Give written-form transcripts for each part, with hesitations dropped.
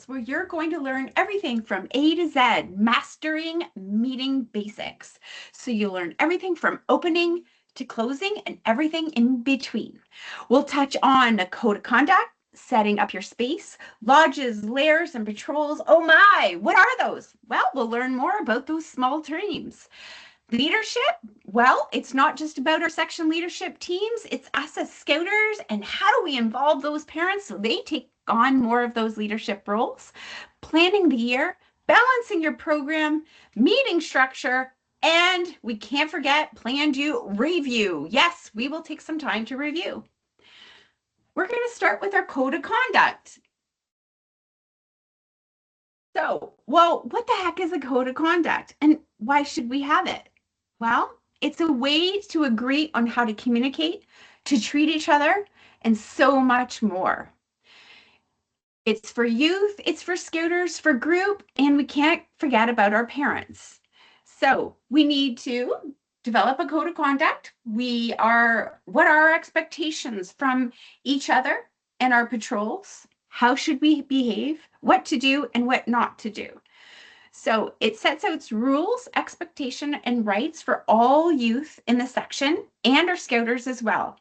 where you're going to learn everything from A to Z, mastering meeting basics. So you learn everything from opening to closing and everything in between. We'll touch on a code of conduct, setting up your space, lodges, lairs, and patrols. Oh my, what are those? Well, we'll learn more about those small teams. Leadership, well, it's not just about our section leadership teams, it's us as scouters, and how do we involve those parents so they take on more of those leadership roles? Planning the year, balancing your program, meeting structure, and we can't forget plan do review. Yes, we will take some time to review. We're going to start with our code of conduct. So, well, what the heck is a code of conduct and why should we have it? Well, it's a way to agree on how to communicate, to treat each other, and so much more. It's for youth, it's for scouters, for group, and we can't forget about our parents. So we need to develop a code of conduct. What are our expectations from each other and our patrols? How should we behave? What to do and what not to do? So it sets out rules, expectation, and rights for all youth in the section and our scouters as well.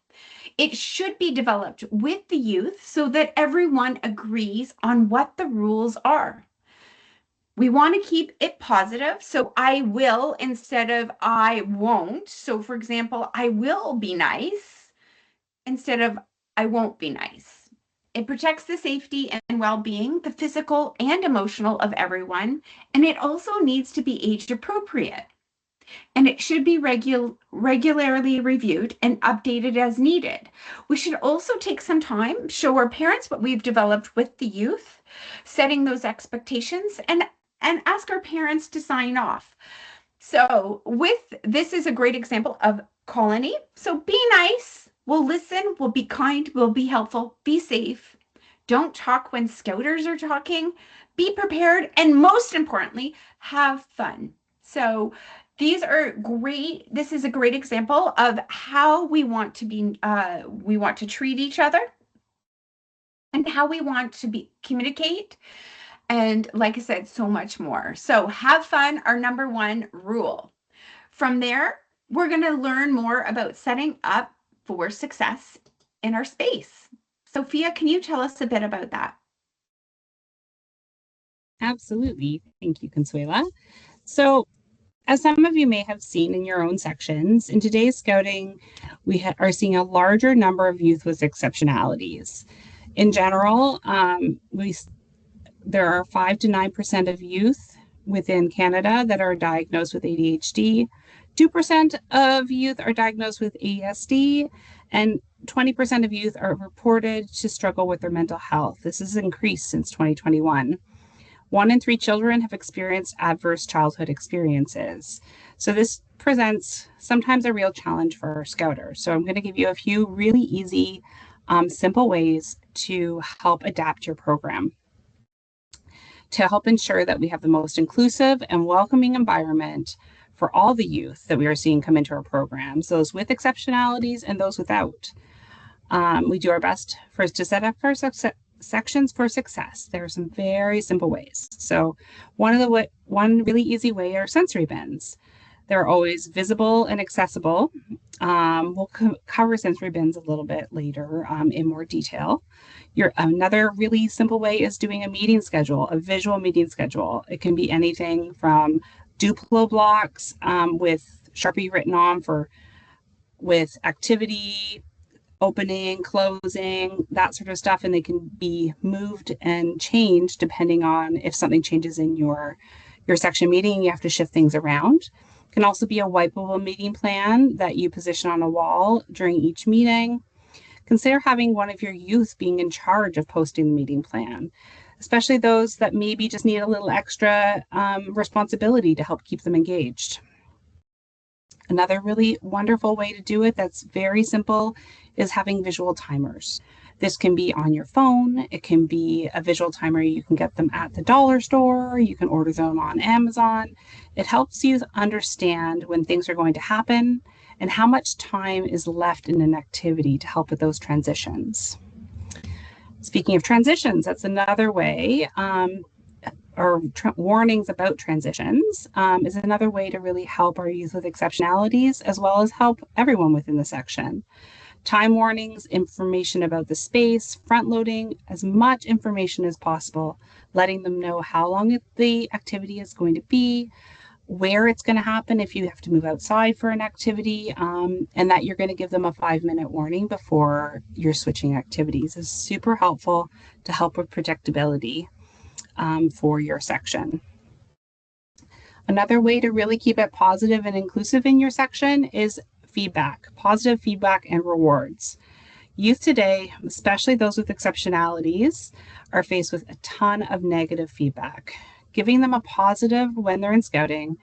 It should be developed with the youth so that everyone agrees on what the rules are. We want to keep it positive. So I will instead of I won't. So for example, I will be nice instead of I won't be nice. It protects the safety and well-being, the physical and emotional of everyone, and it also needs to be age appropriate. And it should be regularly reviewed and updated as needed. We should also take some time, show our parents what we've developed with the youth, setting those expectations, and ask our parents to sign off. So this is a great example of colony. So be nice, we'll listen, we'll be kind, we'll be helpful, be safe. Don't talk when scouters are talking, be prepared, and most importantly, have fun. So this is a great example of how we want to treat each other and how we want to communicate. And like I said, so much more. So have fun, our number one rule. From there, we're going to learn more about setting up for success in our space. Sophia, can you tell us a bit about that? Absolutely. Thank you, Consuela. So, as some of you may have seen in your own sections, in today's scouting, we are seeing a larger number of youth with exceptionalities. In general, there are 5 to 9% of youth within Canada that are diagnosed with ADHD. 2% of youth are diagnosed with ASD, and 20% of youth are reported to struggle with their mental health. This has increased since 2021. 1 in 3 children have experienced adverse childhood experiences. So this presents sometimes a real challenge for our scouters. So I'm going to give you a few really easy, simple ways to help adapt your program to help ensure that we have the most inclusive and welcoming environment for all the youth that we are seeing come into our programs, those with exceptionalities and those without. We do our best first to set up our sections for success. There are some very simple ways. So one really easy way are sensory bins. They're always visible and accessible. We'll cover sensory bins a little bit later in more detail. Another really simple way is doing a meeting schedule, a visual meeting schedule. It can be anything from Duplo blocks with Sharpie written on with activity, opening, closing, that sort of stuff, and they can be moved and changed depending on if something changes in your section meeting, you have to shift things around. It can also be a wipeable meeting plan that you position on a wall during each meeting. Consider having one of your youth being in charge of posting the meeting plan, especially those that maybe just need a little extra responsibility to help keep them engaged. Another really wonderful way to do it that's very simple is having visual timers. This can be on your phone. It can be a visual timer. You can get them at the dollar store. You can order them on Amazon. It helps you understand when things are going to happen and how much time is left in an activity to help with those transitions. Speaking of transitions, that's another way, or warnings about transitions is another way to really help our youth with exceptionalities, as well as help everyone within the section. Time warnings, information about the space, front loading, as much information as possible, letting them know how long the activity is going to be, where it's going to happen if you have to move outside for an activity, and that you're going to give them a 5-minute warning before you're switching activities is super helpful to help with predictability for your section. Another way to really keep it positive and inclusive in your section is feedback, positive feedback and rewards. Youth today, especially those with exceptionalities, are faced with a ton of negative feedback. Giving them a positive when they're in scouting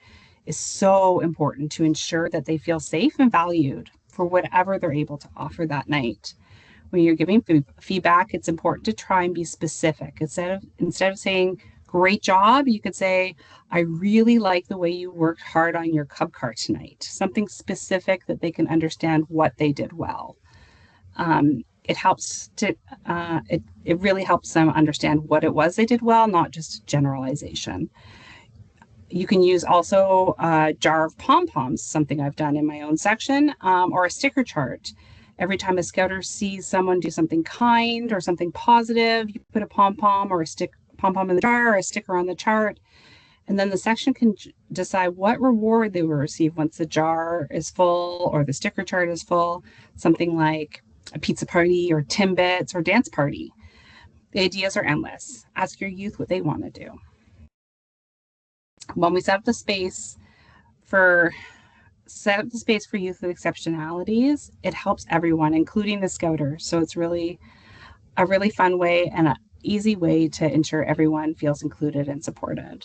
is so important to ensure that they feel safe and valued for whatever they're able to offer that night. When you're giving feedback, it's important to try and be specific. Instead of saying, great job, you could say, I really like the way you worked hard on your cub car tonight. Something specific that they can understand what they did well. It helps to, it really helps them understand what it was they did well, not just generalization. You can use also a jar of pom-poms, something I've done in my own section, or a sticker chart. Every time a scouter sees someone do something kind or something positive, you put a pom-pom or a pom-pom in the jar or a sticker on the chart. And then the section can decide what reward they will receive once the jar is full or the sticker chart is full, something like a pizza party or Timbits or dance party. The ideas are endless. Ask your youth what they want to do. When we set up the space for youth with exceptionalities, it helps everyone, including the scouters. So it's really a really fun way and an easy way to ensure everyone feels included and supported.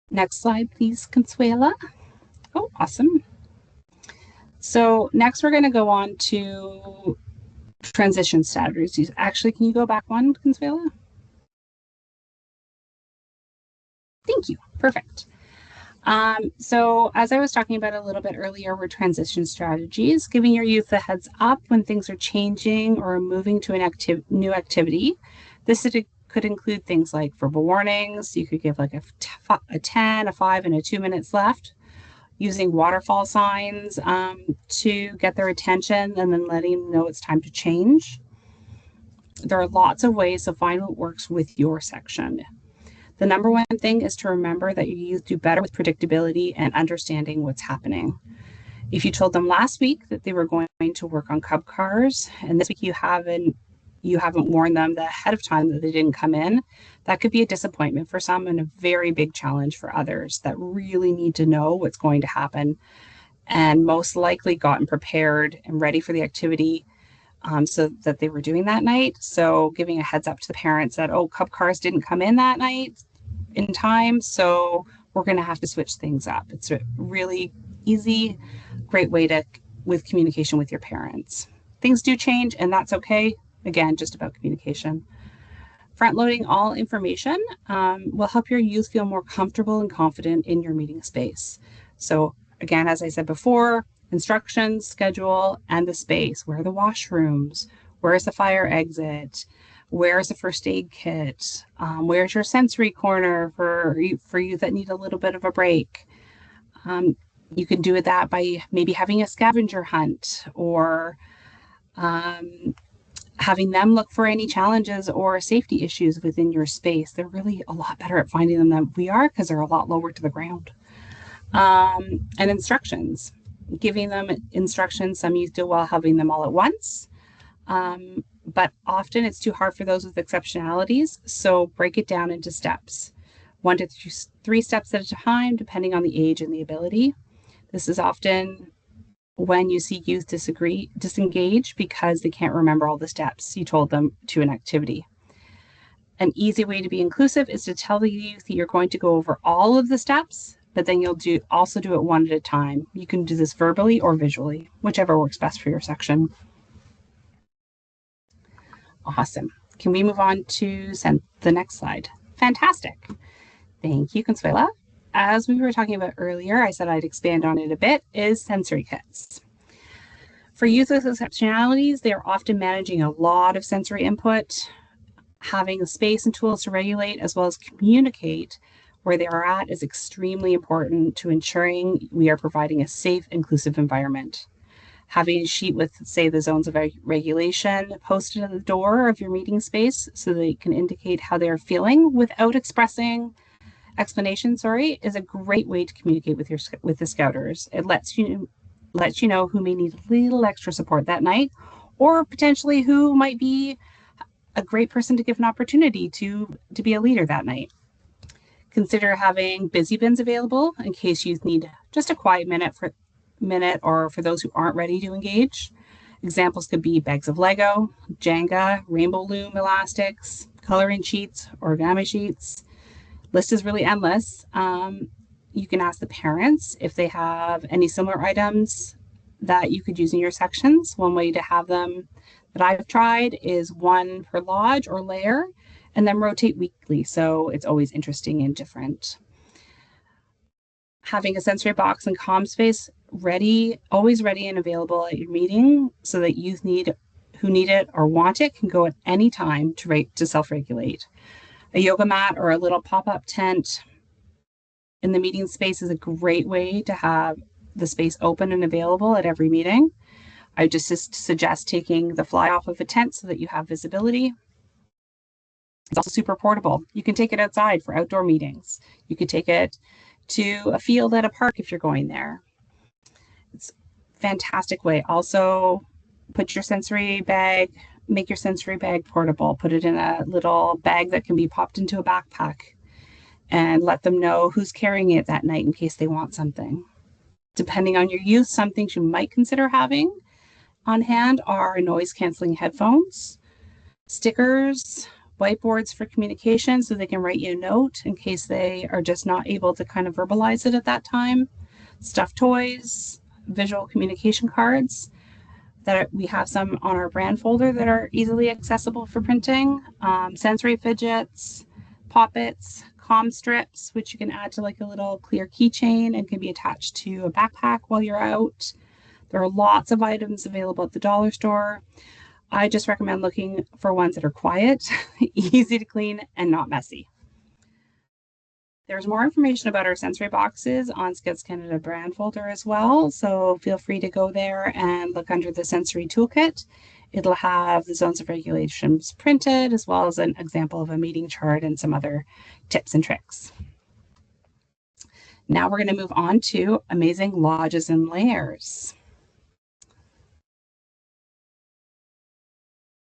Next slide, please, Consuela. Oh, awesome. So next we're going to go on to transition strategies. Actually, can you go back one, Consuela? Thank you. Perfect. So as I was talking about a little bit earlier, were transition strategies, giving your youth a heads up when things are changing or moving to an new activity. This could include things like verbal warnings. You could give like a 10, a 5, and a 2 minutes left, using waterfall signs to get their attention and then letting them know it's time to change. There are lots of ways to find what works with your section. The number one thing is to remember that your youth do better with predictability and understanding what's happening. If you told them last week that they were going to work on cub cars, and this week you haven't warned them ahead of time that they didn't come in, that could be a disappointment for some and a very big challenge for others that really need to know what's going to happen and most likely gotten prepared and ready for the activity so that they were doing that night. So giving a heads up to the parents that, oh, cub cars didn't come in that night in time, so we're going to have to switch things up. It's a really easy, great way with communication with your parents. Things do change, and that's okay. Again, just about communication. Front loading all information will help your youth feel more comfortable and confident in your meeting space. So again, as I said before, instructions, schedule, and the space. Where are the washrooms? Where is the fire exit? Where is the first aid kit? Where's your sensory corner for you that need a little bit of a break? You can do that by maybe having a scavenger hunt or having them look for any challenges or safety issues within your space. They're really a lot better at finding them than we are because they're a lot lower to the ground. And instructions. Giving them instructions, some youth do well having them all at once. But often it's too hard for those with exceptionalities, so break it down into steps. 1 to 3 steps at a time, depending on the age and the ability. This is often when you see youth disengage because they can't remember all the steps you told them to an activity. An easy way to be inclusive is to tell the youth that you're going to go over all of the steps, but then you'll also do it one at a time. You can do this verbally or visually, whichever works best for your section. Awesome. Can we move on to the next slide? Fantastic. Thank you, Consuela. As we were talking about earlier, I said I'd expand on it a bit, is sensory kits. For youth with exceptionalities, they are often managing a lot of sensory input. Having the space and tools to regulate as well as communicate where they are at is extremely important to ensuring we are providing a safe, inclusive environment. Having a sheet with, say, the zones of regulation posted at the door of your meeting space so they can indicate how they are feeling without explanation, is a great way to communicate with the Scouters. It lets you know who may need a little extra support that night, or potentially who might be a great person to give an opportunity to be a leader that night. Consider having busy bins available in case youth need just a quiet minute or for those who aren't ready to engage. Examples could be bags of Lego, Jenga, rainbow loom elastics, coloring sheets, origami sheets. List is really endless. You can ask the parents if they have any similar items that you could use in your sections. One way to have them that I've tried is one per lodge or layer, and then rotate weekly, so it's always interesting and different. Having a sensory box and comm space always ready and available at your meeting so that youth who need it or want it can go at any time to self-regulate. A yoga mat or a little pop-up tent in the meeting space is a great way to have the space open and available at every meeting. I just suggest taking the fly off of a tent so that you have visibility. It's also super portable. You can take it outside for outdoor meetings. You could take it to a field at a park if you're going there. It's a fantastic way. Also, make your sensory bag portable. Put it in a little bag that can be popped into a backpack and let them know who's carrying it that night in case they want something. Depending on your youth, some things you might consider having on hand are noise-canceling headphones, stickers, whiteboards for communication so they can write you a note in case they are just not able to kind of verbalize it at that time, stuffed toys, visual communication cards that we have some on our brand folder that are easily accessible for printing, sensory fidgets, poppets, comm strips, which you can add to like a little clear keychain and can be attached to a backpack while you're out. There are lots of items available at the dollar store. I just recommend looking for ones that are quiet, easy to clean, and not messy. There's more information about our sensory boxes on Scouts Canada brand folder as well, so feel free to go there and look under the sensory toolkit. It'll have the zones of regulations printed, as well as an example of a meeting chart and some other tips and tricks. Now we're going to move on to amazing lodges and layers.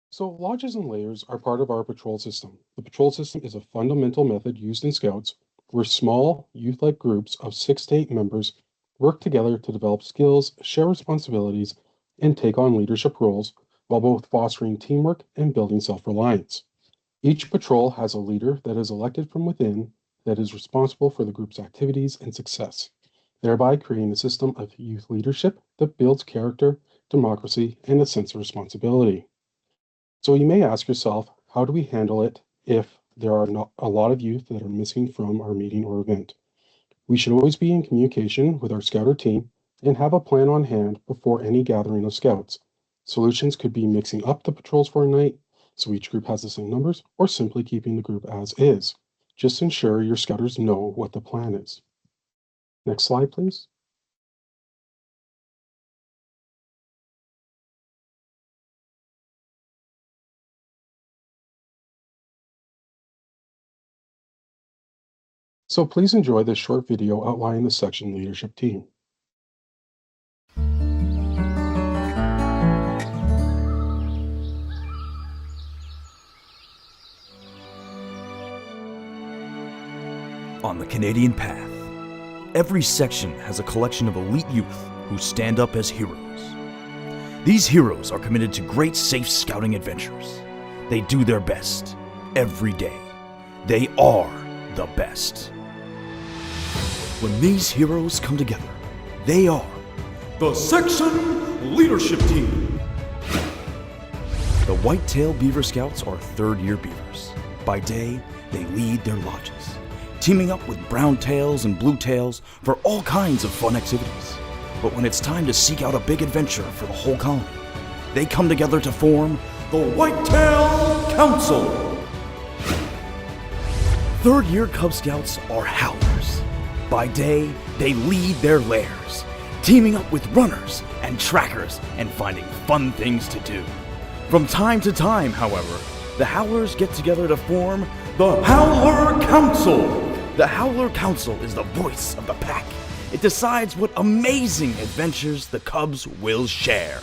So lodges and layers are part of our patrol system. The patrol system is a fundamental method used in Scouts where small, youth-like groups of 6 to 8 members work together to develop skills, share responsibilities, and take on leadership roles while both fostering teamwork and building self-reliance. Each patrol has a leader that is elected from within that is responsible for the group's activities and success, thereby creating a system of youth leadership that builds character, democracy, and a sense of responsibility. So you may ask yourself, how do we handle it if there are not a lot of youth that are missing from our meeting or event? We should always be in communication with our Scouter team and have a plan on hand before any gathering of Scouts. Solutions could be mixing up the patrols for a night so each group has the same numbers, or simply keeping the group as is. Just ensure your Scouters know what the plan is. Next slide, please. So please enjoy this short video outlining the section leadership team. On the Canadian Path, every section has a collection of elite youth who stand up as heroes. These heroes are committed to great safe scouting adventures. They do their best every day. They are the best. When these heroes come together, they are the Section Leadership Team. The Whitetail Beaver Scouts are third-year beavers. By day, they lead their lodges, teaming up with brown tails and blue tails for all kinds of fun activities. But when it's time to seek out a big adventure for the whole colony, they come together to form the Whitetail Council. Third-year Cub Scouts are howlers. By day, they lead their lairs, teaming up with runners and trackers and finding fun things to do. From time to time, however, the howlers get together to form the Howler Council. The Howler Council is the voice of the pack. It decides what amazing adventures the Cubs will share.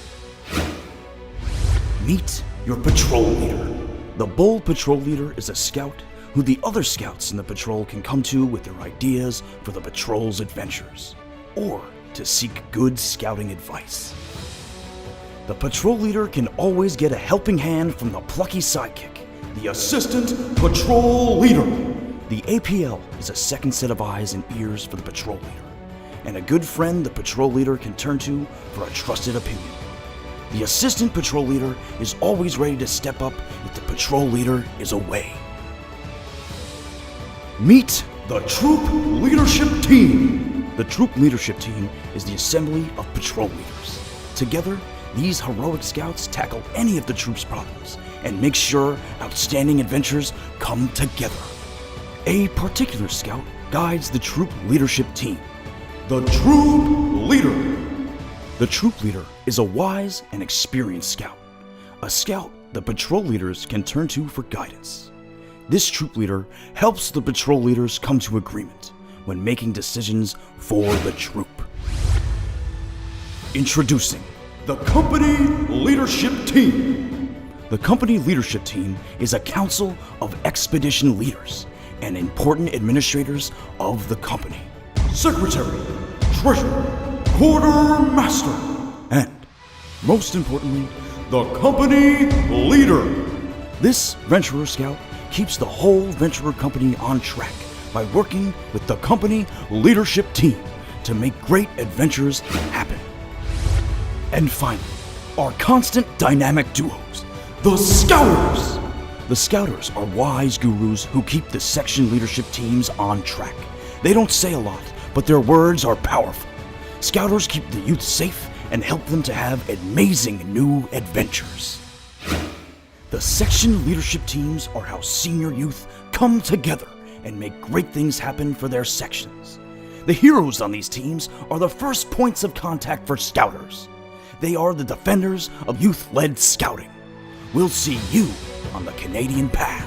Meet your patrol leader. The bold patrol leader is a scout who the other scouts in the patrol can come to with their ideas for the patrol's adventures, or to seek good scouting advice. The patrol leader can always get a helping hand from the plucky sidekick, the assistant patrol leader. The APL is a second set of eyes and ears for the patrol leader, and a good friend the patrol leader can turn to for a trusted opinion. The assistant patrol leader is always ready to step up if the patrol leader is away. Meet the Troop Leadership Team. The Troop Leadership Team is the assembly of patrol leaders. Together, these heroic scouts tackle any of the troop's problems and make sure outstanding adventures come together. A particular scout guides the Troop Leadership Team. The Troop Leader. The Troop Leader is a wise and experienced scout. A scout the patrol leaders can turn to for guidance. This troop leader helps the patrol leaders come to agreement when making decisions for the troop. Introducing the Company Leadership Team. The Company Leadership Team is a council of expedition leaders and important administrators of the company. Secretary, Treasurer, Quartermaster, and, most importantly, the Company Leader. This Venturer Scout keeps the whole Venturer Company on track by working with the Company Leadership Team to make great adventures happen. And finally, our constant dynamic duos, the Scouters. The Scouters are wise gurus who keep the section leadership teams on track. They don't say a lot, but their words are powerful. Scouters keep the youth safe and help them to have amazing new adventures. The section leadership teams are how senior youth come together and make great things happen for their sections. The heroes on these teams are the first points of contact for Scouters. They are the defenders of youth-led scouting. We'll see you on the Canadian Path.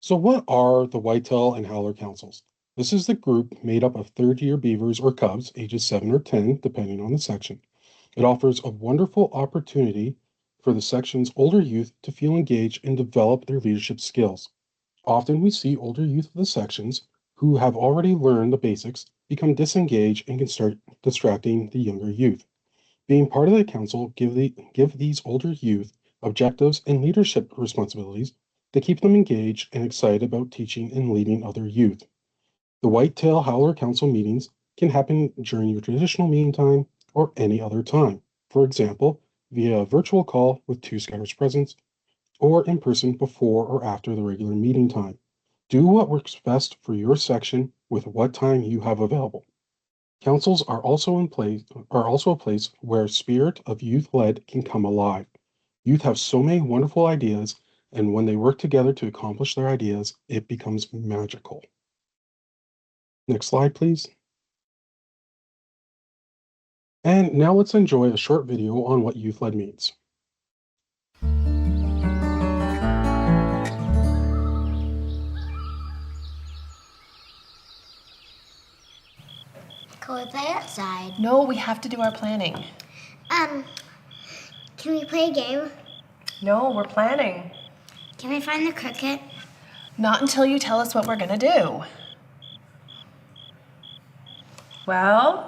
So what are the Whitetail and Howler Councils? This is the group made up of third-year beavers or cubs, ages 7 or 10, depending on the section. It offers a wonderful opportunity for the section's older youth to feel engaged and develop their leadership skills. Often we see older youth of the sections who have already learned the basics become disengaged and can start distracting the younger youth. Being part of the council give these older youth objectives and leadership responsibilities to keep them engaged and excited about teaching and leading other youth. The Whitetail Howler Council meetings can happen during your traditional meeting time or any other time. For example, via a virtual call with 2 Scouters present, or in person before or after the regular meeting time. Do what works best for your section with what time you have available. Councils are also a place where spirit of youth-led can come alive. Youth have so many wonderful ideas, and when they work together to accomplish their ideas, it becomes magical. Next slide, please. And now let's enjoy a short video on what youth-led means. Can we play outside? No, we have to do our planning. Can we play a game? No, we're planning. Can we find the cricket? Not until you tell us what we're gonna do. Well,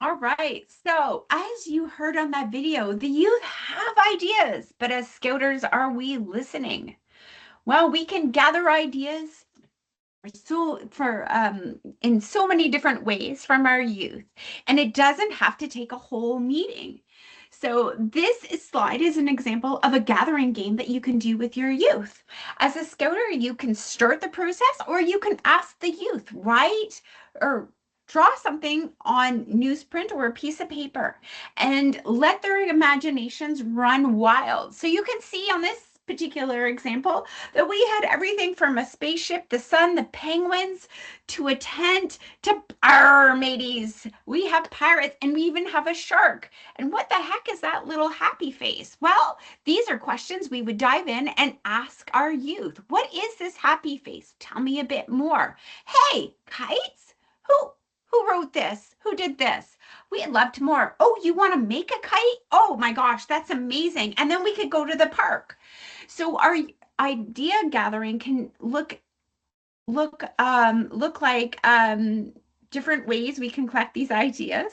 All right. So, as you heard on that video, the youth have ideas, but as Scouters, are we listening? Well, we can gather ideas in so many different ways from our youth, and it doesn't have to take a whole meeting. So this slide is an example of a gathering game that you can do with your youth. As a Scouter, you can start the process, or you can ask the youth, write or draw something on newsprint or a piece of paper and let their imaginations run wild. So you can see on this particular example that we had everything from a spaceship, the sun, the penguins, to a tent, to our mateys. We have pirates, and we even have a shark. And what the heck is that little happy face? Well, these are questions we would dive in and ask our youth. What is this happy face? Tell me a bit more. Hey, kites? Who wrote this? Who did this? We'd love to more. Oh, you want to make a kite? Oh my gosh, that's amazing. And then we could go to the park. So our idea gathering can look like different ways we can collect these ideas.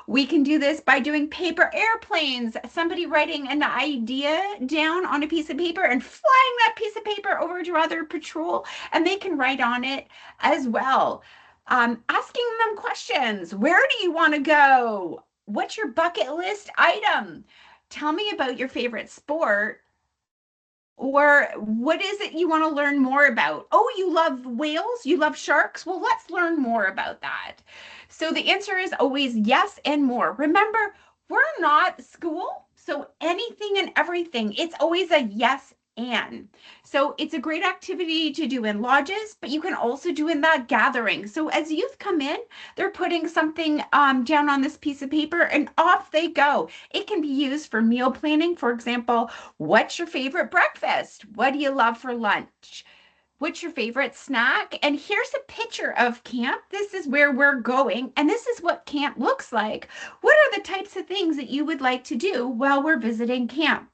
We can do this by doing paper airplanes, somebody writing an idea down on a piece of paper and flying that piece of paper over to other patrol, and they can write on it as well. Asking them questions. Where do you want to go? What's your bucket list item? Tell me about your favorite sport. Or what is it you want to learn more about? Oh, you love whales? You love sharks? Well, let's learn more about that. So the answer is always yes and more. Remember, we're not school, so anything and everything, it's always a yes and. So it's a great activity to do in lodges, but you can also do in that gathering. So as youth come in, they're putting something down on this piece of paper and off they go. It can be used for meal planning. For example, what's your favorite breakfast? What do you love for lunch? What's your favorite snack? And here's a picture of camp. This is where we're going, and this is what camp looks like. What are the types of things that you would like to do while we're visiting camp?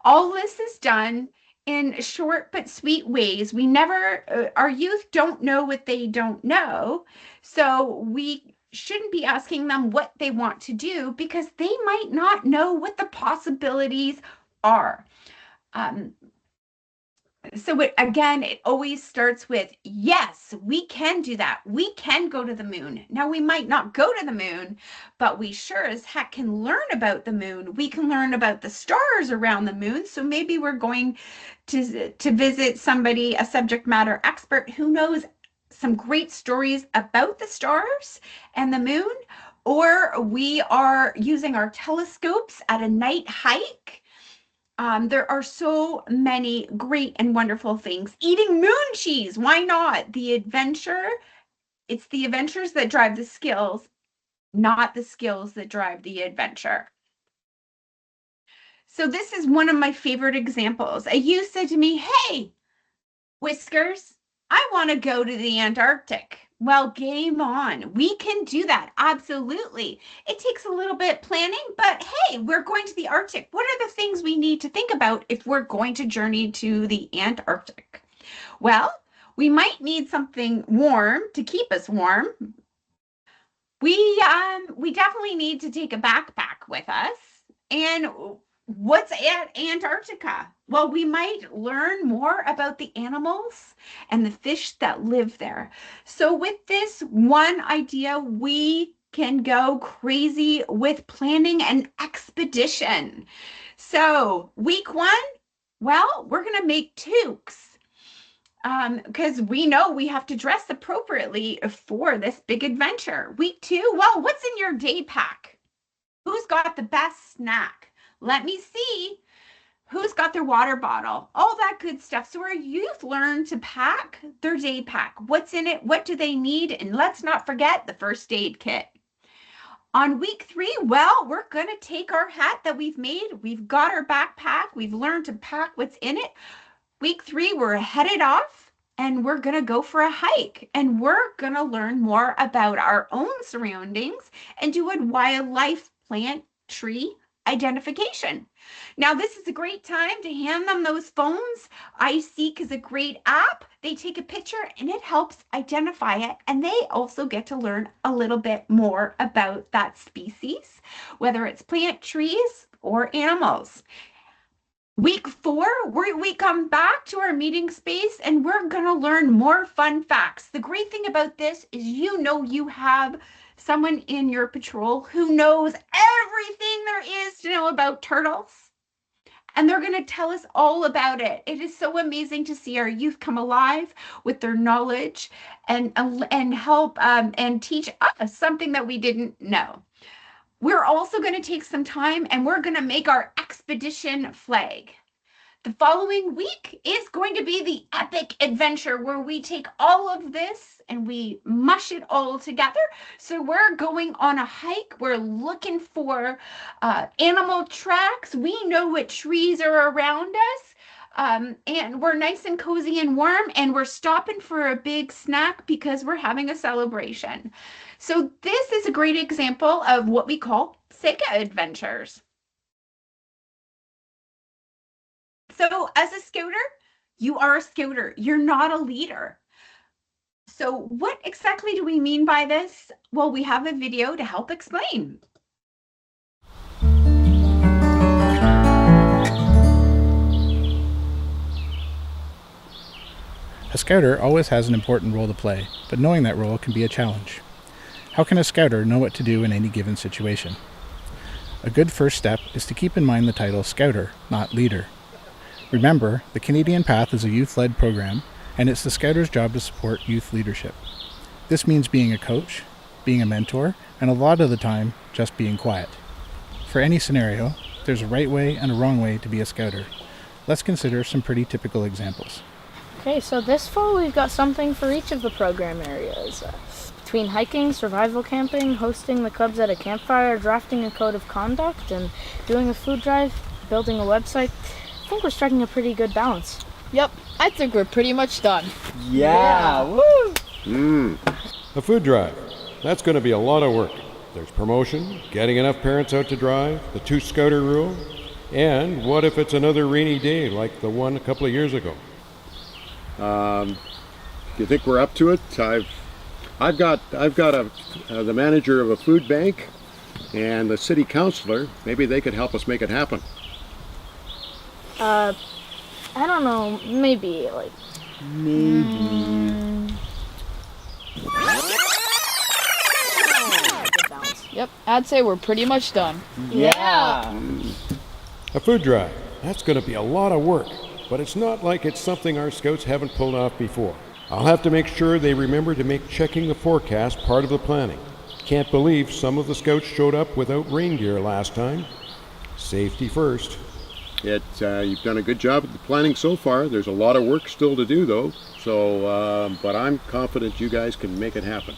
All this is done in short but sweet ways. We never, our youth don't know what they don't know. So we shouldn't be asking them what they want to do because they might not know what the possibilities are. So it always starts with, yes, we can do that. We can go to the moon. Now, we might not go to the moon, but we sure as heck can learn about the moon. We can learn about the stars around the moon. So maybe we're going to visit somebody, a subject matter expert who knows some great stories about the stars and the moon, or we are using our telescopes at a night hike. There are so many great and wonderful things. Eating moon cheese, why not? The adventure, it's the adventures that drive the skills, not the skills that drive the adventure. So this is one of my favorite examples. A youth said to me, hey, Whiskers, I want to go to the Antarctic. Well, game on. We can do that. Absolutely. It takes a little bit planning, but hey, we're going to the Arctic. What are the things we need to think about if we're going to journey to the Antarctic? Well, we might need something warm to keep us warm. We definitely need to take a backpack with us. And what's at Antarctica? Well, we might learn more about the animals and the fish that live there. So with this one idea, we can go crazy with planning an expedition. So week 1, well, we're going to make toques. Because we know we have to dress appropriately for this big adventure. Week 2, well, what's in your day pack? Who's got the best snack? Let me see. Who's got their water bottle? All that good stuff. So our youth learn to pack their day pack. What's in it? What do they need? And let's not forget the first aid kit. On week 3, well, we're going to take our hat that we've made. We've got our backpack. We've learned to pack what's in it. Week 3, we're headed off and we're going to go for a hike, and we're going to learn more about our own surroundings and do a wildlife, plant, tree identification. Now, this is a great time to hand them those phones. iSeek is a great app. They take a picture and it helps identify it. And they also get to learn a little bit more about that species, whether it's plant, trees, or animals. Week 4, we come back to our meeting space and we're going to learn more fun facts. The great thing about this is you have someone in your patrol who knows everything there is to know about turtles. And they're going to tell us all about it. It is so amazing to see our youth come alive with their knowledge and help and teach us something that we didn't know. We're also going to take some time and we're going to make our expedition flag. The following week is going to be the epic adventure where we take all of this and we mush it all together. So we're going on a hike. We're looking for animal tracks. We know what trees are around us. And we're nice and cozy and warm, and we're stopping for a big snack because we're having a celebration. So this is a great example of what we call Sega adventures. So as a scouter, you are a scouter. You're not a leader. So what exactly do we mean by this? Well, we have a video to help explain. A scouter always has an important role to play, but knowing that role can be a challenge. How can a scouter know what to do in any given situation? A good first step is to keep in mind the title Scouter, not Leader. Remember, the Canadian Path is a youth-led program, and it's the Scouter's job to support youth leadership. This means being a coach, being a mentor, and a lot of the time, just being quiet. For any scenario, there's a right way and a wrong way to be a Scouter. Let's consider some pretty typical examples. Okay, so this fall we've got something for each of the program areas. Between hiking, survival camping, hosting the cubs at a campfire, drafting a code of conduct, and doing a food drive, building a website, I think we're striking a pretty good balance. Yep, I think we're pretty much done. Yeah. Woo! A food drive. That's going to be a lot of work. There's promotion, getting enough parents out to drive, the 2 scouter rule, and what if it's another rainy day like the one a couple of years ago? You think we're up to it? I've got the manager of a food bank and the city councilor. Maybe they could help us make it happen. I don't know, maybe. Yep, I'd say we're pretty much done. Yeah. A food drive. That's going to be a lot of work, but it's not like it's something our scouts haven't pulled off before. I'll have to make sure they remember to make checking the forecast part of the planning. Can't believe some of the scouts showed up without rain gear last time. Safety first. You've done a good job at the planning so far. There's a lot of work still to do, though. So, but I'm confident you guys can make it happen.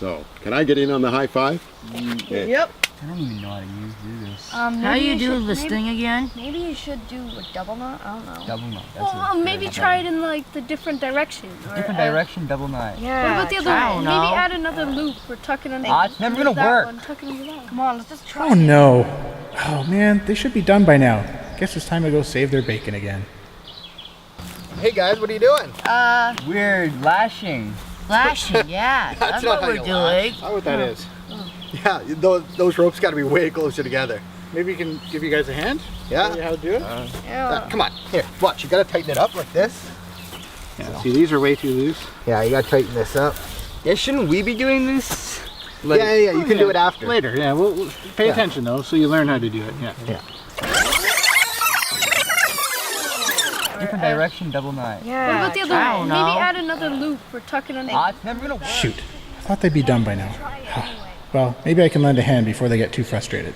So, can I get in on the high five? Okay. Yep. I don't even know how to do this. How do you do this thing again? Maybe you should do a double knot, I don't know. Double knot. Well, maybe try it in like the different direction. Different direction, double knot. Yeah. What about the other one? Maybe add another loop or tuck it under. It's never gonna work. Tuck it under that. Come on, let's just try. Oh no! Oh man, they should be done by now. Guess it's time to go save their bacon again. Hey guys, what are you doing? We're lashing. Lashing, yeah. That's what we're doing. That's what that is. Yeah, those ropes got to be way closer together. Maybe we can give you guys a hand? Yeah. Show you how to do it? Come on, here, watch. You got to tighten it up like this. Yeah, see, these are way too loose. Yeah, you got to tighten this up. Yeah, shouldn't we be doing this? Yeah, you can do it after. Later, yeah. We'll pay attention though, so you learn how to do it. Yeah. Different direction, double knot. Yeah. What about the other one? Maybe add another loop or tuck it under. It's never gonna work. Shoot, I thought they'd be done by now. Well, maybe I can lend a hand before they get too frustrated.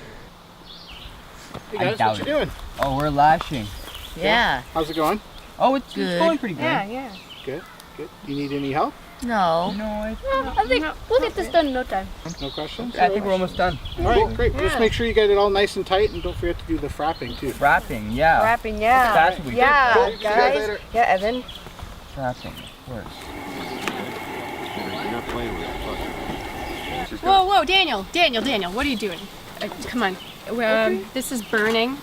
Hey guys, what you doing? Oh, we're lashing. Yeah. How's it going? Oh, it's going pretty good. Yeah. Good. Do you need any help? No. I think we'll get this done in no time. No questions? I think we're almost done. All right, great. Just make sure you get it all nice and tight, and don't forget to do the frapping too. Frapping, yeah. Wrapping, yeah. That's what we do. Yeah, Cool. See you guys. later. Yeah, Evan. Frapping, of course. You're not playing with it. Whoa, Daniel, what are you doing? Come on. This is burning.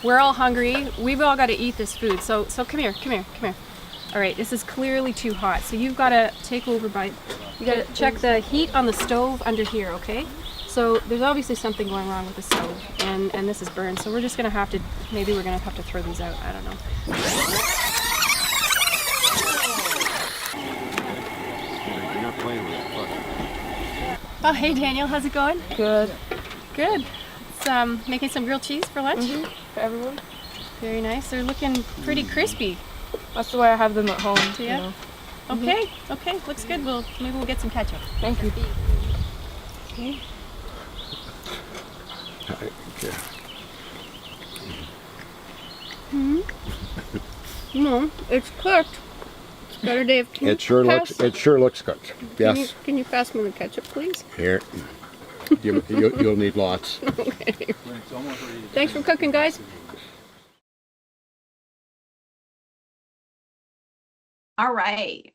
We're all hungry. We've all got to eat this food. So come here. All right, this is clearly too hot. So you've got to take over by, you got to check the heat on the stove under here, okay? So there's obviously something going wrong with the stove, and this is burned. So we're just gonna have to, maybe we're gonna have to throw these out. I don't know. You're not playing with that. Look. Oh, hey Daniel, how's it going? Good. Good. It's making some grilled cheese for lunch. For everyone. Very nice. They're looking pretty crispy. That's the way I have them at home. Do you? Okay. Okay. Looks good. Maybe we'll get some ketchup. Thank you. Okay. No, it's cooked. It's got a day of It sure looks cooked. Yes. Can you pass me the ketchup, please? Here. You'll need lots. Okay. Thanks for cooking, guys. All right.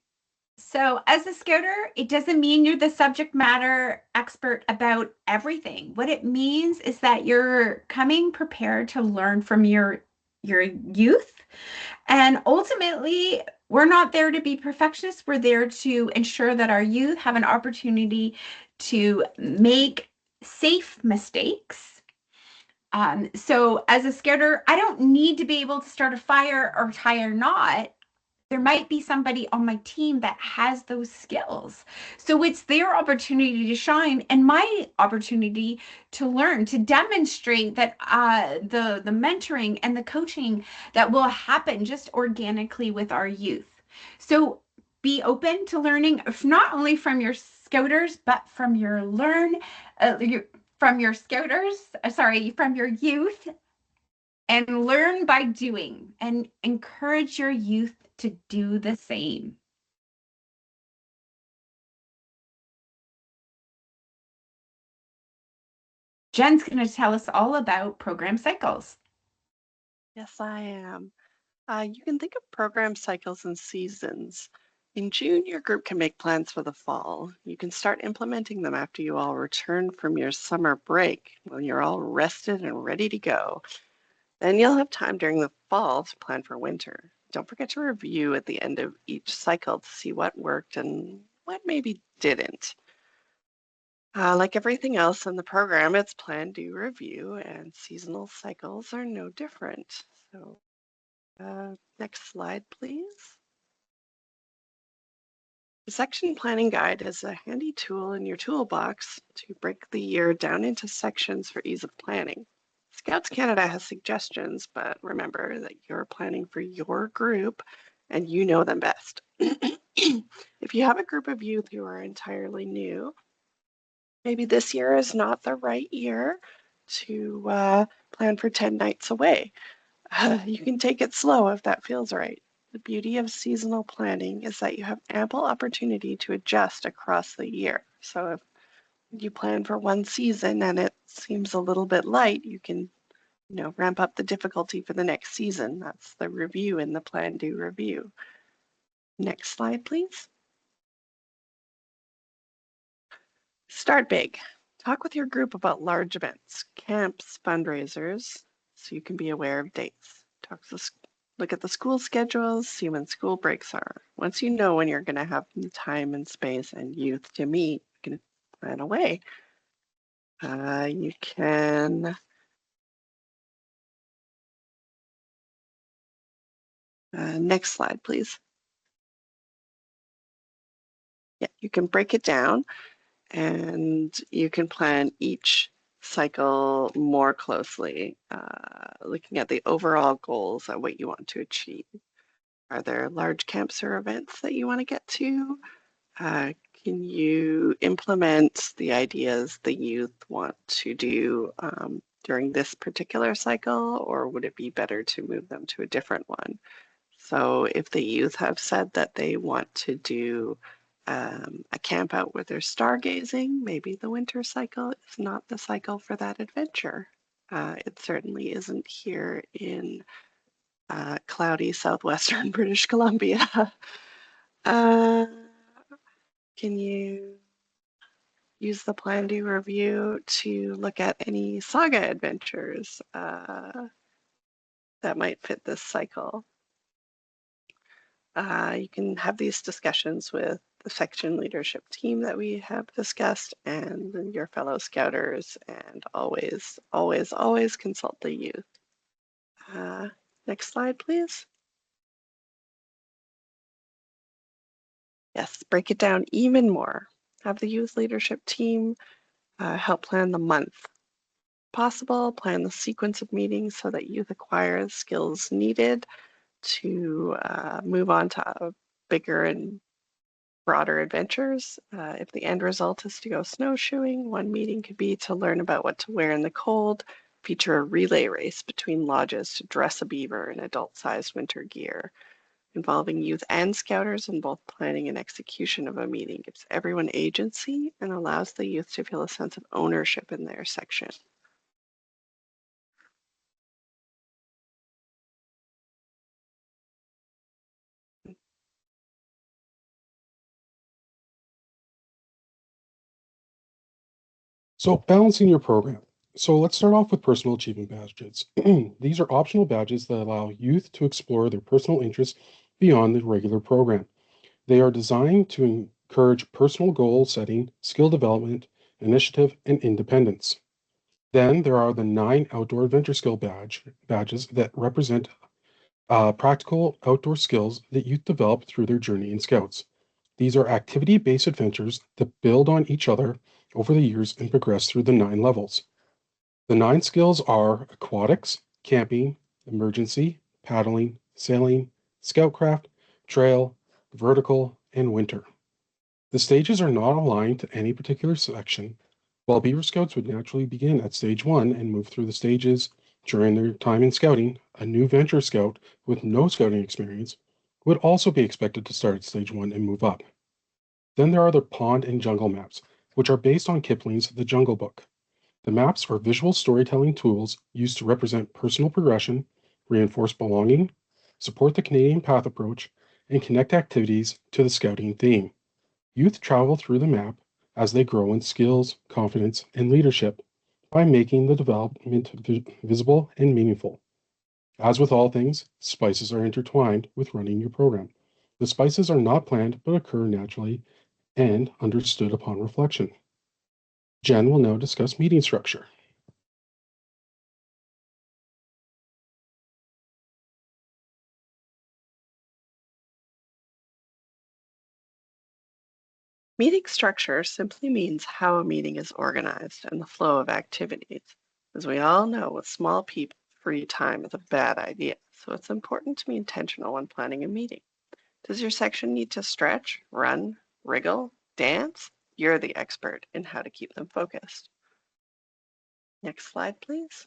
So as a scouter, it doesn't mean you're the subject matter expert about everything. What it means is that you're coming prepared to learn from your youth. And ultimately, we're not there to be perfectionists. We're there to ensure that our youth have an opportunity to make safe mistakes. So as a scouter, I don't need to be able to start a fire or tie a knot. There might be somebody on my team that has those skills. So it's their opportunity to shine and my opportunity to learn, to demonstrate that the mentoring and the coaching that will happen just organically with our youth. So be open to learning, not only from your scouters, but from your from your youth, and learn by doing, and encourage your youth to do the same. Jen's going to tell us all about program cycles. Yes, I am. You can think of program cycles and seasons. In June, your group can make plans for the fall. You can start implementing them after you all return from your summer break, when you're all rested and ready to go. Then you'll have time during the fall to plan for winter. Don't forget to review at the end of each cycle to see what worked and what maybe didn't. Like everything else in the program, it's plan, do, review, and seasonal cycles are no different. So next slide, please. The section planning guide is a handy tool in your toolbox to break the year down into sections for ease of planning. Scouts Canada has suggestions, but remember that you're planning for your group and you know them best. If you have a group of youth who are entirely new, maybe this year is not the right year to plan for 10 nights away. You can take it slow if that feels right. The beauty of seasonal planning is that you have ample opportunity to adjust across the year. So if you plan for one season and it seems a little bit light, you can ramp up the difficulty for the next season. That's the review in the plan, do, review. Next slide, please. Start big. Talk with your group about large events, camps, fundraisers, so you can be aware of dates. Look at the school schedules, see when school breaks are. Once you know when you're going to have the time and space and youth to meet, you can plan away. You can next slide, please. Yeah, you can break it down and you can plan each cycle more closely, looking at the overall goals of what you want to achieve. Are there large camps or events that you want to get to? Can you implement the ideas the youth want to do during this particular cycle, or would it be better to move them to a different one? So if the youth have said that they want to do a camp out where they're stargazing, maybe the winter cycle is not the cycle for that adventure. It certainly isn't here in cloudy southwestern British Columbia. Can you use the Plan Do review to look at any saga adventures that might fit this cycle. You can have these discussions with the section leadership team that we have discussed and your fellow Scouters, and always, always, always consult the youth. Next slide, please. Yes, break it down even more. Have the youth leadership team help plan the month. Possible, plan the sequence of meetings so that youth acquire the skills needed to move on to bigger and broader adventures. If the end result is to go snowshoeing, one meeting could be to learn about what to wear in the cold, feature a relay race between lodges to dress a beaver in adult-sized winter gear. Involving youth and Scouters in both planning and execution of a meeting gives everyone agency and allows the youth to feel a sense of ownership in their section. So balancing your program. So let's start off with personal achievement badges. These are optional badges that allow youth to explore their personal interests beyond the regular program. They are designed to encourage personal goal setting, skill development, initiative, and independence. Then there are the 9 outdoor adventure skill badges that represent practical outdoor skills that youth develop through their journey in Scouts. These are activity-based adventures that build on each other over the years and progress through the 9 levels. The 9 skills are aquatics, camping, emergency, paddling, sailing, scoutcraft, trail, vertical, and winter. The stages are not aligned to any particular section. While Beaver Scouts would naturally begin at stage 1 and move through the stages during their time in scouting, a new venture scout with no scouting experience would also be expected to start at stage 1 and move up. Then there are the pond and jungle maps, which are based on Kipling's The Jungle Book. The maps are visual storytelling tools used to represent personal progression, reinforce belonging, support the Canadian Path approach, and connect activities to the scouting theme. Youth travel through the map as they grow in skills, confidence, and leadership by making the development visible and meaningful. As with all things, spices are intertwined with running your program. The spices are not planned but occur naturally and understood upon reflection. Jen will now discuss meeting structure. Meeting structure simply means how a meeting is organized and the flow of activities. As we all know, with small people, free time is a bad idea, so it's important to be intentional when planning a meeting. Does your section need to stretch, run, wriggle, dance? You're the expert in how to keep them focused. Next slide, please.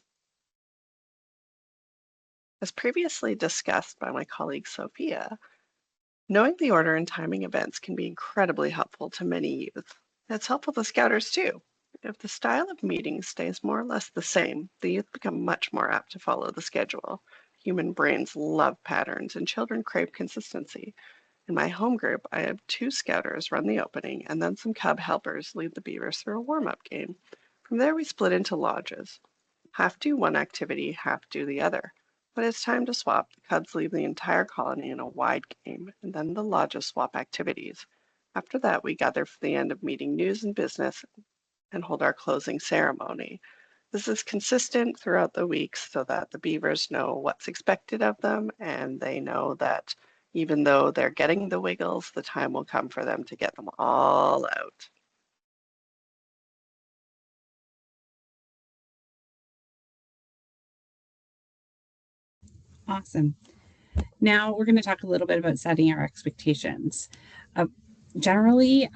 As previously discussed by my colleague Sophia, knowing the order and timing events can be incredibly helpful to many youth. It's helpful to Scouters too. If the style of meetings stays more or less the same, the youth become much more apt to follow the schedule. Human brains love patterns and children crave consistency. In my home group, I have 2 Scouters run the opening and then some Cub helpers lead the Beavers through a warm-up game. From there, we split into lodges. Half do one activity, half do the other. When it's time to swap, the Cubs leave the entire colony in a wide game, and then the lodges swap activities. After that, we gather for the end of meeting news and business and hold our closing ceremony. This is consistent throughout the weeks so that the Beavers know what's expected of them, and they know that even though they're getting the wiggles, the time will come for them to get them all out. Awesome. Now we're going to talk a little bit about setting our expectations. Generally,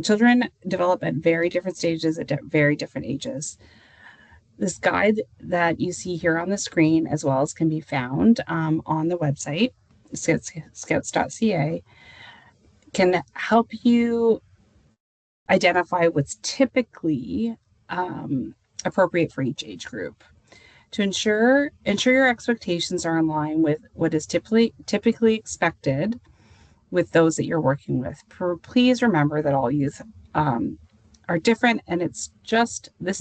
children develop at very different stages at very different ages. This guide that you see here on the screen, as well as can be found on the website, scouts.ca, can help you identify what's typically appropriate for each age group. To ensure your expectations are in line with what is typically expected with those that you're working with. Please remember that all youth are different, and this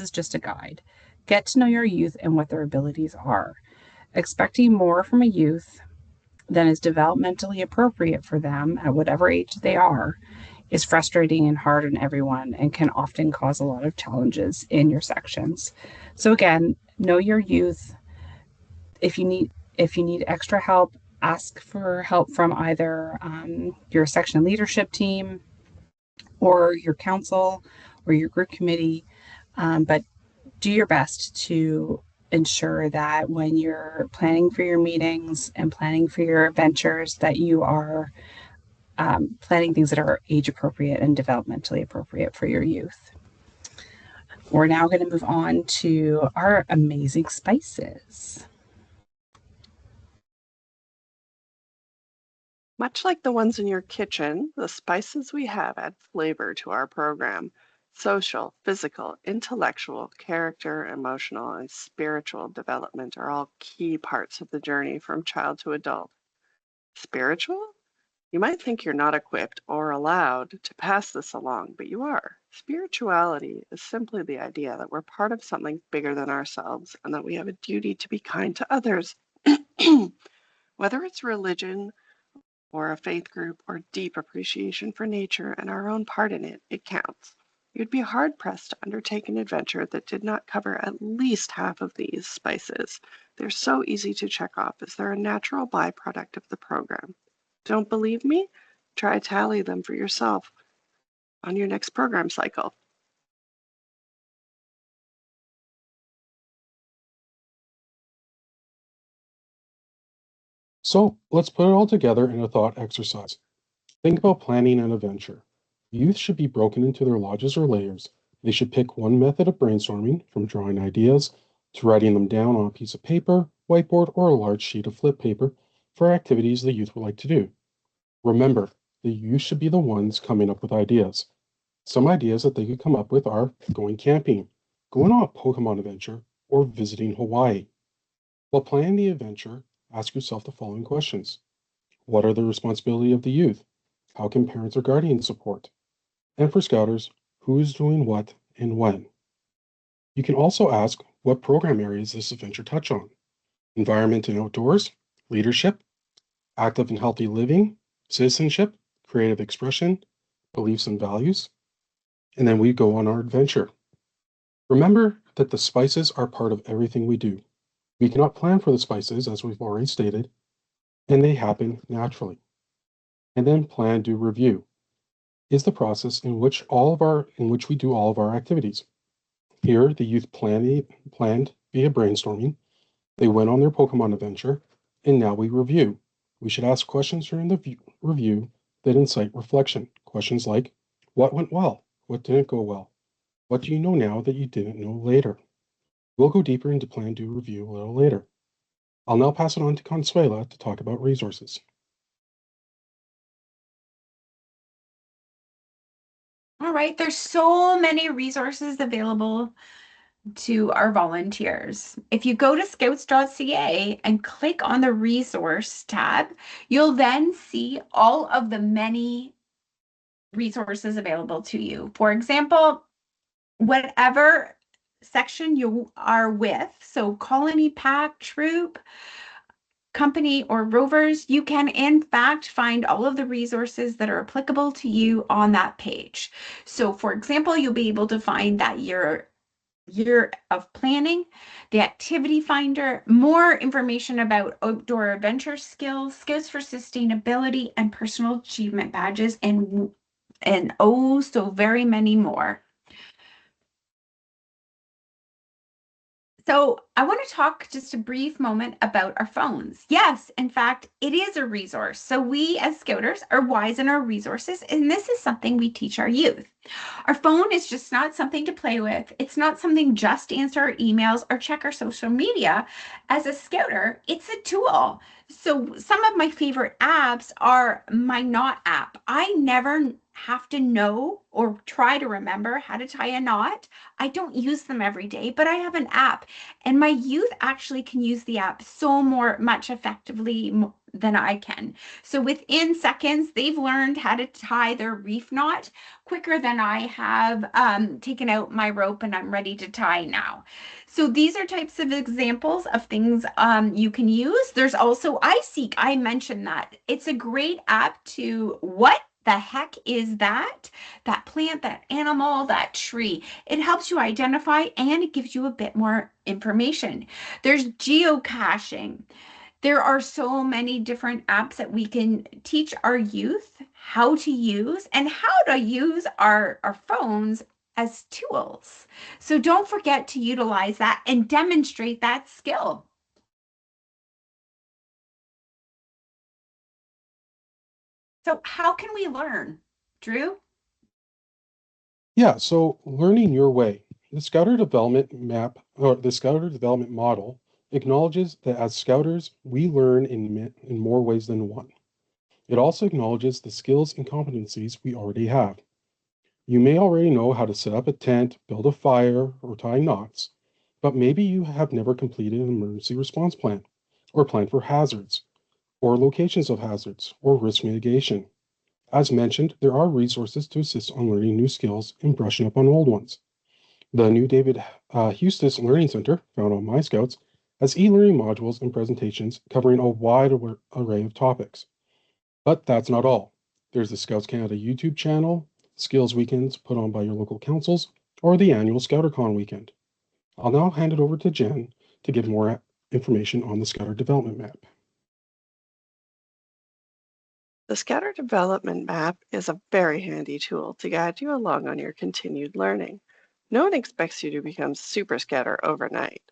is just a guide. Get to know your youth and what their abilities are. Expecting more from a youth than is developmentally appropriate for them at whatever age they are is frustrating and hard on everyone and can often cause a lot of challenges in your sections. So again, know your youth. If you need extra help, ask for help from either your section leadership team or your council or your group committee, but do your best to ensure that when you're planning for your meetings and planning for your adventures, that you are planning things that are age appropriate and developmentally appropriate for your youth. We're now going to move on to our amazing spices. Much like the ones in your kitchen, the spices we have add flavor to our program. Social, physical, intellectual, character, emotional, and spiritual development are all key parts of the journey from child to adult. Spiritual? You might think you're not equipped or allowed to pass this along, but you are. Spirituality is simply the idea that we're part of something bigger than ourselves and that we have a duty to be kind to others. Whether it's religion or a faith group or deep appreciation for nature and our own part in it, it counts. You'd be hard-pressed to undertake an adventure that did not cover at least half of these spices. They're so easy to check off as they're a natural byproduct of the program. Don't believe me? Try tally them for yourself on your next program cycle. So let's put it all together in a thought exercise. Think about planning an adventure. Youth should be broken into their lodges or layers. They should pick one method of brainstorming, from drawing ideas to writing them down on a piece of paper, whiteboard, or a large sheet of flip paper for activities the youth would like to do. Remember, the youth should be the ones coming up with ideas. Some ideas that they could come up with are going camping, going on a Pokemon adventure, or visiting Hawaii. While planning the adventure, ask yourself the following questions. What are the responsibilities of the youth? How can parents or guardians support? And for Scouters, who is doing what and when? You can also ask what program areas this adventure touch on. Environment and outdoors, leadership, active and healthy living, citizenship, creative expression, beliefs and values. And then we go on our adventure. Remember that the spices are part of everything we do. We cannot plan for the spices, as we've already stated, and they happen naturally. And then plan, do, review is the process in which we do all of our activities. Here, the youth planned via brainstorming. They went on their Pokemon adventure, and now we review. We should ask questions during the review that incite reflection. Questions like, what went well? What didn't go well? What do you know now that you didn't know later? We'll go deeper into plan, do, review a little later. I'll now pass it on to Consuela to talk about resources. All right, there's so many resources available to our volunteers. If you go to scouts.ca and click on the resource tab, you'll then see all of the many resources available to you. For example, whatever section you are with, so colony, pack, troop, company, or rovers, you can in fact find all of the resources that are applicable to you on that page. So for example, you'll be able to find that year of planning, the activity finder, more information about outdoor adventure skills, Scouts for Sustainability, and personal achievement badges, and oh so very many more. So I want to talk just a brief moment about our phones. Yes, in fact, it is a resource. So we as Scouters are wise in our resources, and this is something we teach our youth. Our phone is just not something to play with. It's not something just to answer our emails or check our social media. As a Scouter, it's a tool. So some of my favorite apps are my Knot app. I never have to know or try to remember how to tie a knot. I don't use them every day, but I have an app. And my youth actually can use the app so much effectively than I can. So within seconds, they've learned how to tie their reef knot quicker than I have taken out my rope and I'm ready to tie now. So these are types of examples of things you can use. There's also iSeek. I mentioned that. It's a great app to what the heck is that plant, that animal, that tree. It helps you identify and it gives you a bit more information. There's geocaching. There are so many different apps that we can teach our youth how to use and how to use our phones as tools. So don't forget to utilize that and demonstrate that skill. So how can we learn, Drew? Yeah, so learning your way. The Scouter Development Map, or the Scouter Development Model, acknowledges that as Scouters, we learn in more ways than one. It also acknowledges the skills and competencies we already have. You may already know how to set up a tent, build a fire, or tie knots, but maybe you have never completed an emergency response plan, or planned for hazards, or locations of hazards, or risk mitigation. As mentioned, there are resources to assist on learning new skills and brushing up on old ones. The new David Hustis Learning Center, found on My Scouts, has e-learning modules and presentations covering a wide array of topics. But that's not all. There's the Scouts Canada YouTube channel, skills weekends put on by your local councils, or the annual ScouterCon weekend. I'll now hand it over to Jen to give more information on the Scouter Development Map. The Scouter Development Map is a very handy tool to guide you along on your continued learning. No one expects you to become Super Scouter overnight.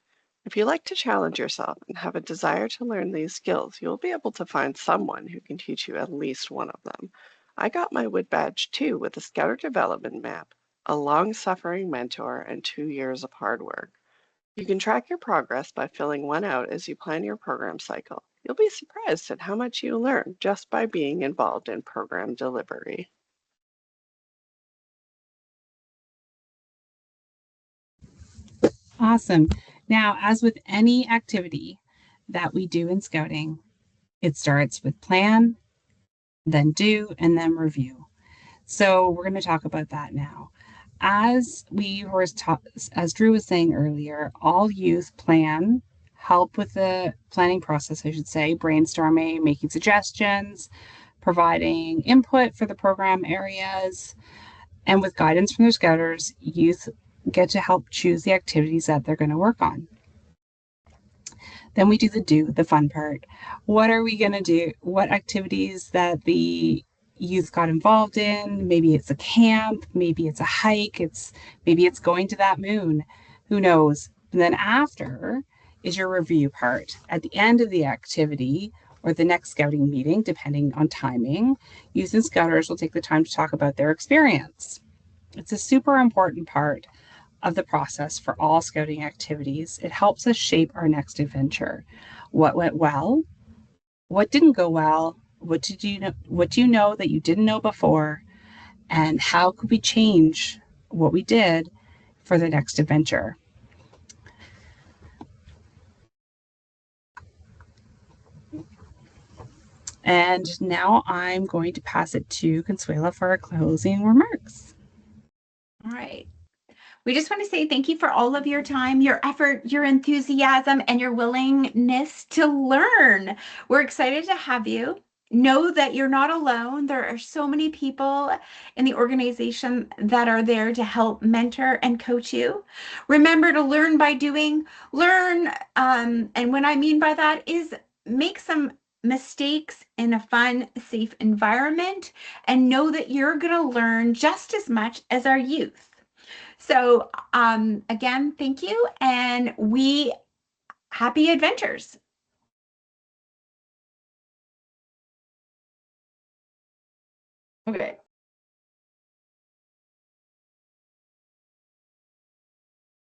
If you like to challenge yourself and have a desire to learn these skills, you'll be able to find someone who can teach you at least one of them. I got my Wood Badge too with the Scouter Development Map, a long-suffering mentor, and 2 years of hard work. You can track your progress by filling one out as you plan your program cycle. You'll be surprised at how much you learn just by being involved in program delivery. Awesome. Now, as with any activity that we do in Scouting, it starts with plan, then do, and then review. So we're going to talk about that now. As Drew was saying earlier, all youth plan, help with the planning process, I should say, brainstorming, making suggestions, providing input for the program areas, and with guidance from their Scouters, youth get to help choose the activities that they're going to work on. Then we do the fun part. What are we going to do? What activities that the youth got involved in? Maybe it's a camp, maybe it's a hike, maybe it's going to that moon. Who knows? And then after is your review part. At the end of the activity or the next Scouting meeting, depending on timing, youth and Scouters will take the time to talk about their experience. It's a super important part of the process for all Scouting activities. It helps us shape our next adventure. What went well? What didn't go well? What do you know that you didn't know before? And how could we change what we did for the next adventure? And now I'm going to pass it to Consuela for our closing remarks. All right. We just want to say thank you for all of your time, your effort, your enthusiasm, and your willingness to learn. We're excited to have you. Know that you're not alone. There are so many people in the organization that are there to help mentor and coach you. Remember to learn by doing. Learn, and what I mean by that is make some mistakes in a fun, safe environment, and know that you're going to learn just as much as our youth. So again, thank you, and happy adventures. Okay.